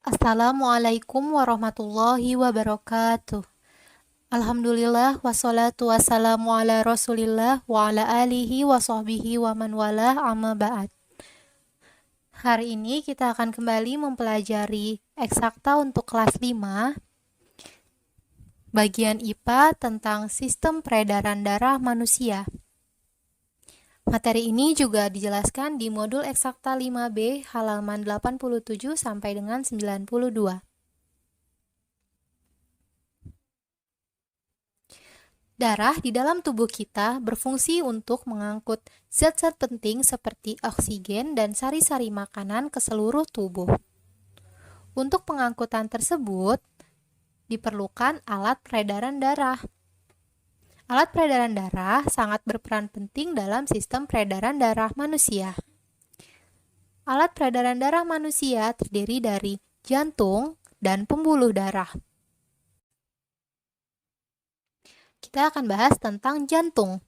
Assalamualaikum warahmatullahi wabarakatuh. Alhamdulillah wassalatu wassalamu ala rasulillah wa ala alihi wa sahbihi wa man walah amma ba'd. Hari ini kita akan kembali mempelajari eksakta untuk kelas 5, bagian IPA tentang sistem peredaran darah manusia. Materi ini juga dijelaskan di modul eksakta 5B halaman 87 sampai dengan 92. Darah di dalam tubuh kita berfungsi untuk mengangkut zat-zat penting seperti oksigen dan sari-sari makanan ke seluruh tubuh. Untuk pengangkutan tersebut, diperlukan alat peredaran darah. Alat peredaran darah sangat berperan penting dalam sistem peredaran darah manusia. Alat peredaran darah manusia terdiri dari jantung dan pembuluh darah. Kita akan bahas tentang jantung.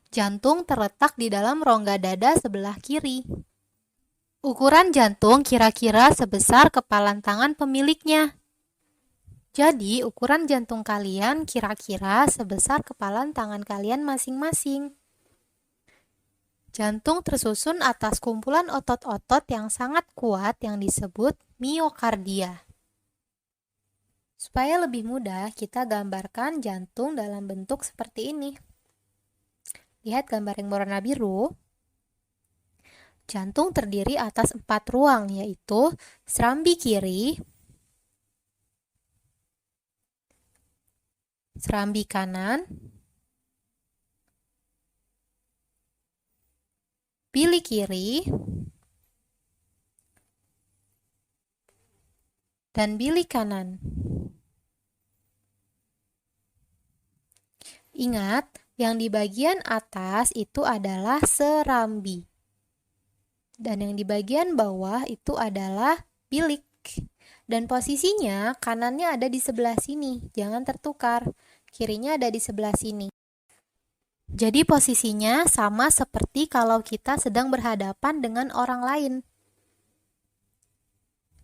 Jantung terletak di dalam rongga dada sebelah kiri. Ukuran jantung kira-kira sebesar kepalan tangan pemiliknya. Jadi, ukuran jantung kalian kira-kira sebesar kepalan tangan kalian masing-masing. Jantung tersusun atas kumpulan otot-otot yang sangat kuat yang disebut miokardia. Supaya lebih mudah, kita gambarkan jantung dalam bentuk seperti ini. Lihat gambar yang berwarna biru. Jantung terdiri atas 4 ruang, yaitu serambi kiri, serambi kanan, bilik kiri, dan bilik kanan. Ingat, yang di bagian atas itu adalah serambi. Dan yang di bagian bawah itu adalah bilik. Dan posisinya kanannya ada di sebelah sini, jangan tertukar. Kirinya ada di sebelah sini. Jadi posisinya sama seperti kalau kita sedang berhadapan dengan orang lain.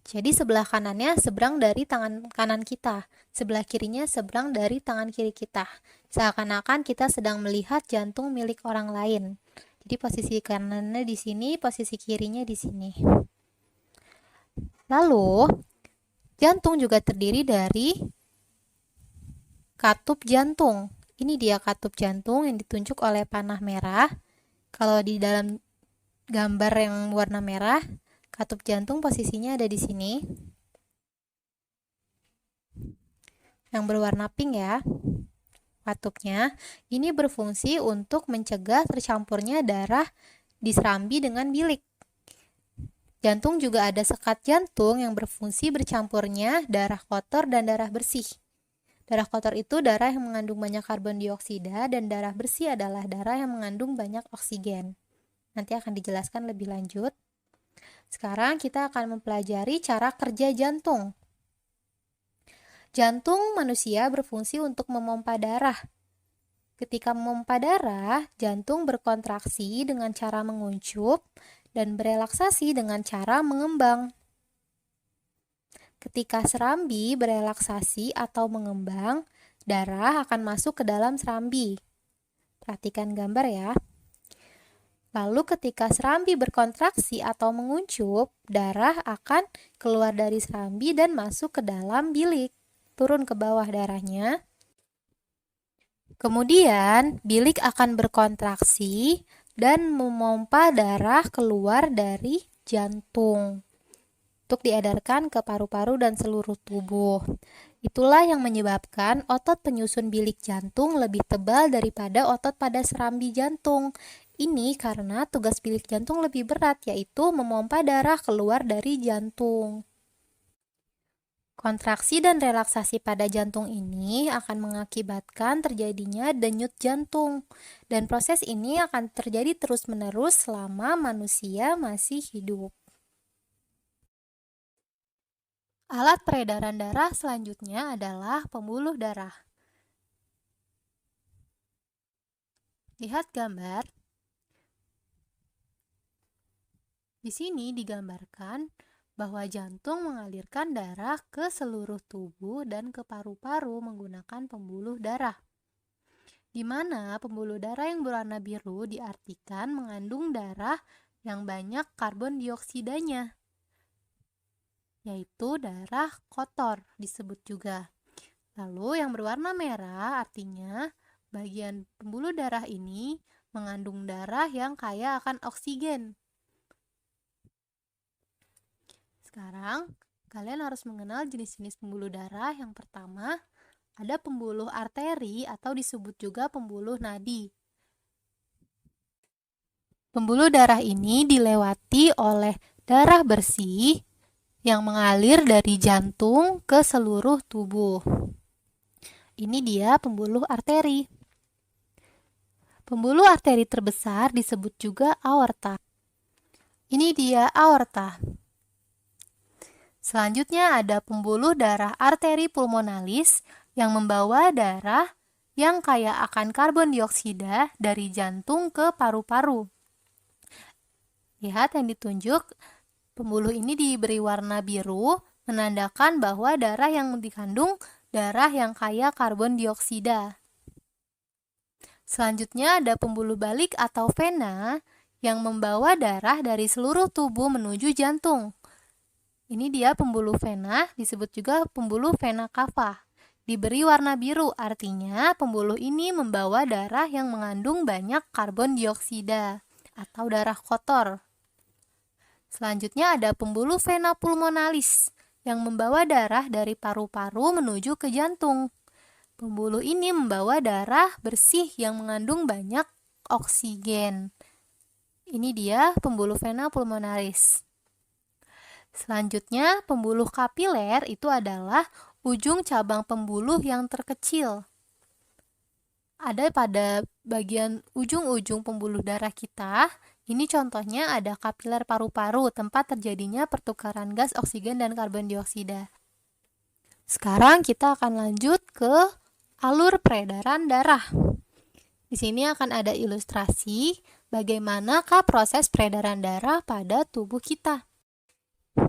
Jadi sebelah kanannya seberang dari tangan kanan kita, sebelah kirinya seberang dari tangan kiri kita. Seakan-akan kita sedang melihat jantung milik orang lain. Jadi posisi kanannya di sini, posisi kirinya di sini. Lalu, jantung juga terdiri dari katup jantung. Ini dia katup jantung yang ditunjuk oleh panah merah. Kalau di dalam gambar yang warna merah, katup jantung posisinya ada di sini. Yang berwarna pink ya, katupnya. Ini berfungsi untuk mencegah tercampurnya darah di serambi dengan bilik. Jantung juga ada sekat jantung yang berfungsi bercampurnya darah kotor dan darah bersih. Darah kotor itu darah yang mengandung banyak karbon dioksida dan darah bersih adalah darah yang mengandung banyak oksigen. Nanti akan dijelaskan lebih lanjut. Sekarang kita akan mempelajari cara kerja jantung. Jantung manusia berfungsi untuk memompa darah. Ketika memompa darah, jantung berkontraksi dengan cara menguncup dan berelaksasi dengan cara mengembang. Ketika serambi berelaksasi atau mengembang, darah akan masuk ke dalam serambi. Perhatikan gambar ya. Lalu ketika serambi berkontraksi atau menguncup, darah akan keluar dari serambi dan masuk ke dalam bilik. Turun ke bawah darahnya. Kemudian, bilik akan berkontraksi dan memompa darah keluar dari jantung untuk diedarkan ke paru-paru dan seluruh tubuh. Itulah yang menyebabkan otot penyusun bilik jantung lebih tebal daripada otot pada serambi jantung. Ini karena tugas bilik jantung lebih berat, yaitu memompa darah keluar dari jantung. Kontraksi dan relaksasi pada jantung ini akan mengakibatkan terjadinya denyut jantung. Dan proses ini akan terjadi terus-menerus selama manusia masih hidup. Alat peredaran darah selanjutnya adalah pembuluh darah. Lihat gambar. Di sini digambarkan bahwa jantung mengalirkan darah ke seluruh tubuh dan ke paru-paru menggunakan pembuluh darah. Di mana pembuluh darah yang berwarna biru diartikan mengandung darah yang banyak karbon dioksidanya, yaitu darah kotor disebut juga. Lalu yang berwarna merah artinya bagian pembuluh darah ini mengandung darah yang kaya akan oksigen. Sekarang, kalian harus mengenal jenis-jenis pembuluh darah. Yang pertama, ada pembuluh arteri atau disebut juga pembuluh nadi. Pembuluh darah ini dilewati oleh darah bersih yang mengalir dari jantung ke seluruh tubuh. Ini dia pembuluh arteri. Pembuluh arteri terbesar disebut juga aorta. Ini dia aorta. Selanjutnya ada pembuluh darah arteri pulmonalis yang membawa darah yang kaya akan karbon dioksida dari jantung ke paru-paru. Lihat yang ditunjuk, pembuluh ini diberi warna biru, menandakan bahwa darah yang dikandung darah yang kaya karbon dioksida. Selanjutnya ada pembuluh balik atau vena yang membawa darah dari seluruh tubuh menuju jantung. Ini dia pembuluh vena, disebut juga pembuluh vena cava. Diberi warna biru, artinya pembuluh ini membawa darah yang mengandung banyak karbon dioksida atau darah kotor. Selanjutnya ada pembuluh vena pulmonalis yang membawa darah dari paru-paru menuju ke jantung. Pembuluh ini membawa darah bersih yang mengandung banyak oksigen. Ini dia pembuluh vena pulmonalis. Selanjutnya, pembuluh kapiler itu adalah ujung cabang pembuluh yang terkecil. Ada pada bagian ujung-ujung pembuluh darah kita. Ini contohnya ada kapiler paru-paru, tempat terjadinya pertukaran gas oksigen dan karbon dioksida. Sekarang kita akan lanjut ke alur peredaran darah. Di sini akan ada ilustrasi bagaimanakah proses peredaran darah pada tubuh kita.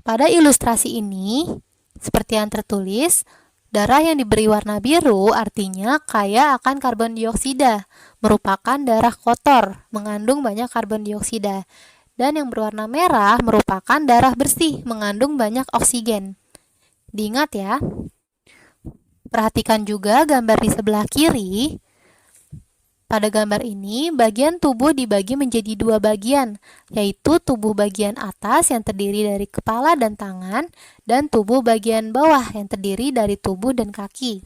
Pada ilustrasi ini, seperti yang tertulis, darah yang diberi warna biru artinya kaya akan karbon dioksida, merupakan darah kotor, mengandung banyak karbon dioksida. Dan yang berwarna merah merupakan darah bersih, mengandung banyak oksigen. Diingat ya. Perhatikan juga gambar di sebelah kiri. Pada gambar ini, bagian tubuh dibagi menjadi dua bagian, yaitu tubuh bagian atas yang terdiri dari kepala dan tangan, dan tubuh bagian bawah yang terdiri dari tubuh dan kaki.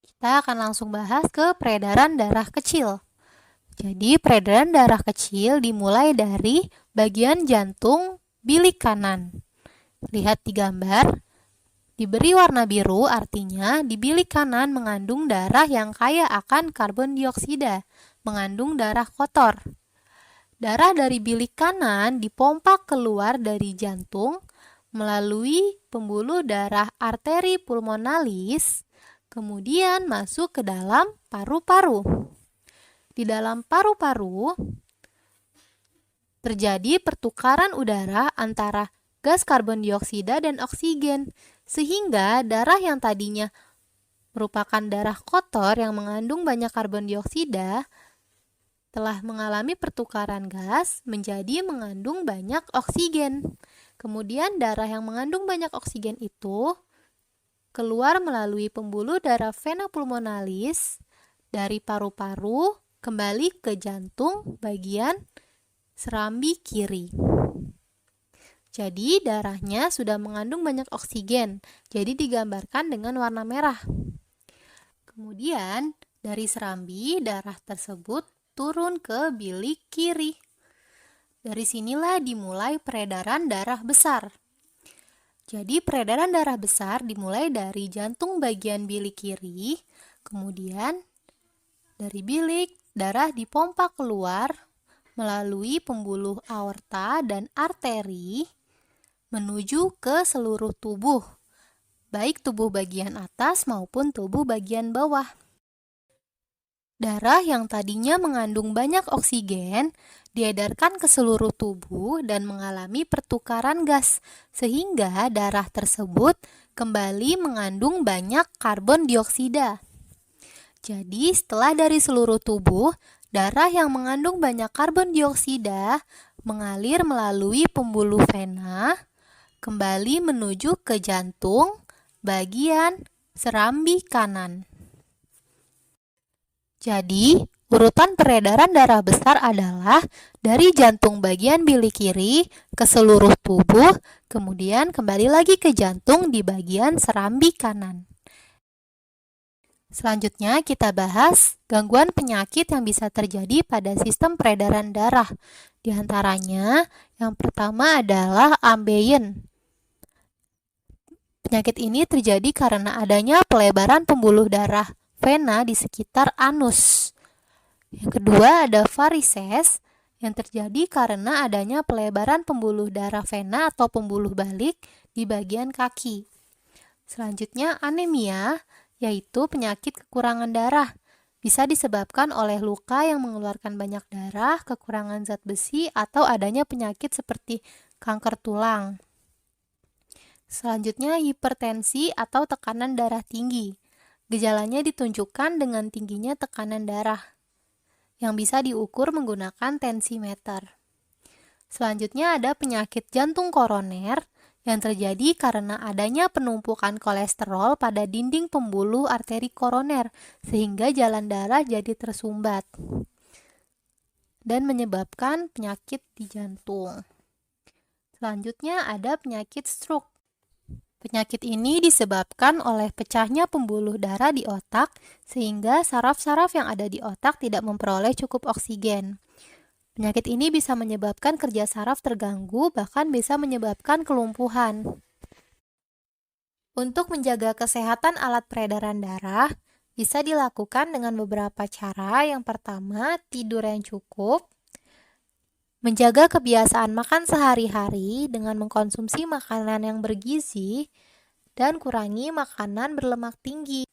Kita akan langsung bahas ke peredaran darah kecil. Jadi, peredaran darah kecil dimulai dari bagian jantung bilik kanan. Lihat di gambar. Diberi warna biru artinya di bilik kanan mengandung darah yang kaya akan karbon dioksida, mengandung darah kotor. Darah dari bilik kanan dipompa keluar dari jantung melalui pembuluh darah arteri pulmonalis, kemudian masuk ke dalam paru-paru. Di dalam paru-paru terjadi pertukaran udara antara gas karbon dioksida dan oksigen, sehingga darah yang tadinya merupakan darah kotor yang mengandung banyak karbon dioksida telah mengalami pertukaran gas menjadi mengandung banyak oksigen. Kemudian darah yang mengandung banyak oksigen itu keluar melalui pembuluh darah vena pulmonalis dari paru-paru kembali ke jantung bagian serambi kiri. Jadi darahnya sudah mengandung banyak oksigen, jadi digambarkan dengan warna merah. Kemudian dari serambi darah tersebut turun ke bilik kiri. Dari sinilah dimulai peredaran darah besar. Jadi peredaran darah besar dimulai dari jantung bagian bilik kiri, kemudian dari bilik darah dipompa keluar melalui pembuluh aorta dan arteri menuju ke seluruh tubuh, baik tubuh bagian atas maupun tubuh bagian bawah. Darah yang tadinya mengandung banyak oksigen diedarkan ke seluruh tubuh dan mengalami pertukaran gas, sehingga darah tersebut kembali mengandung banyak karbon dioksida. Jadi, setelah dari seluruh tubuh, darah yang mengandung banyak karbon dioksida mengalir melalui pembuluh vena, kembali menuju ke jantung, bagian serambi kanan. Jadi, urutan peredaran darah besar adalah dari jantung bagian bilik kiri ke seluruh tubuh, kemudian kembali lagi ke jantung di bagian serambi kanan. Selanjutnya kita bahas gangguan penyakit yang bisa terjadi pada sistem peredaran darah. Di antaranya, yang pertama adalah ambeien. Penyakit ini terjadi karena adanya pelebaran pembuluh darah vena di sekitar anus. Yang kedua ada varises yang terjadi karena adanya pelebaran pembuluh darah vena atau pembuluh balik di bagian kaki. Selanjutnya anemia, yaitu penyakit kekurangan darah. Bisa disebabkan oleh luka yang mengeluarkan banyak darah, kekurangan zat besi, atau adanya penyakit seperti kanker tulang. Selanjutnya hipertensi atau tekanan darah tinggi. Gejalanya ditunjukkan dengan tingginya tekanan darah yang bisa diukur menggunakan tensimeter. Selanjutnya ada penyakit jantung koroner yang terjadi karena adanya penumpukan kolesterol pada dinding pembuluh arteri koroner sehingga jalan darah jadi tersumbat dan menyebabkan penyakit di jantung. Selanjutnya ada penyakit stroke. Penyakit ini disebabkan oleh pecahnya pembuluh darah di otak sehingga saraf-saraf yang ada di otak tidak memperoleh cukup oksigen. Penyakit ini bisa menyebabkan kerja saraf terganggu, bahkan bisa menyebabkan kelumpuhan. Untuk menjaga kesehatan alat peredaran darah, bisa dilakukan dengan beberapa cara. Yang pertama, tidur yang cukup. Menjaga kebiasaan makan sehari-hari dengan mengkonsumsi makanan yang bergizi dan kurangi makanan berlemak tinggi.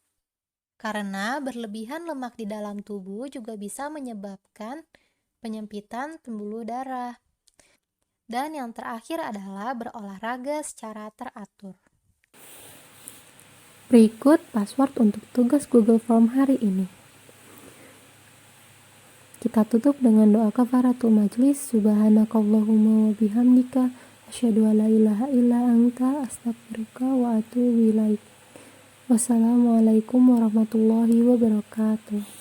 Karena berlebihan lemak di dalam tubuh juga bisa menyebabkan penyempitan pembuluh darah. Dan yang terakhir adalah berolahraga secara teratur. Berikut password untuk tugas Google Form hari ini. Kita tutup dengan doa kafaratul majlis. Subhanakallahumma wa bihamdika asyhadu an la ilaha illa anta astaghfiruka wa atubu ilaik. Wassalamualaikum warahmatullahi wabarakatuh.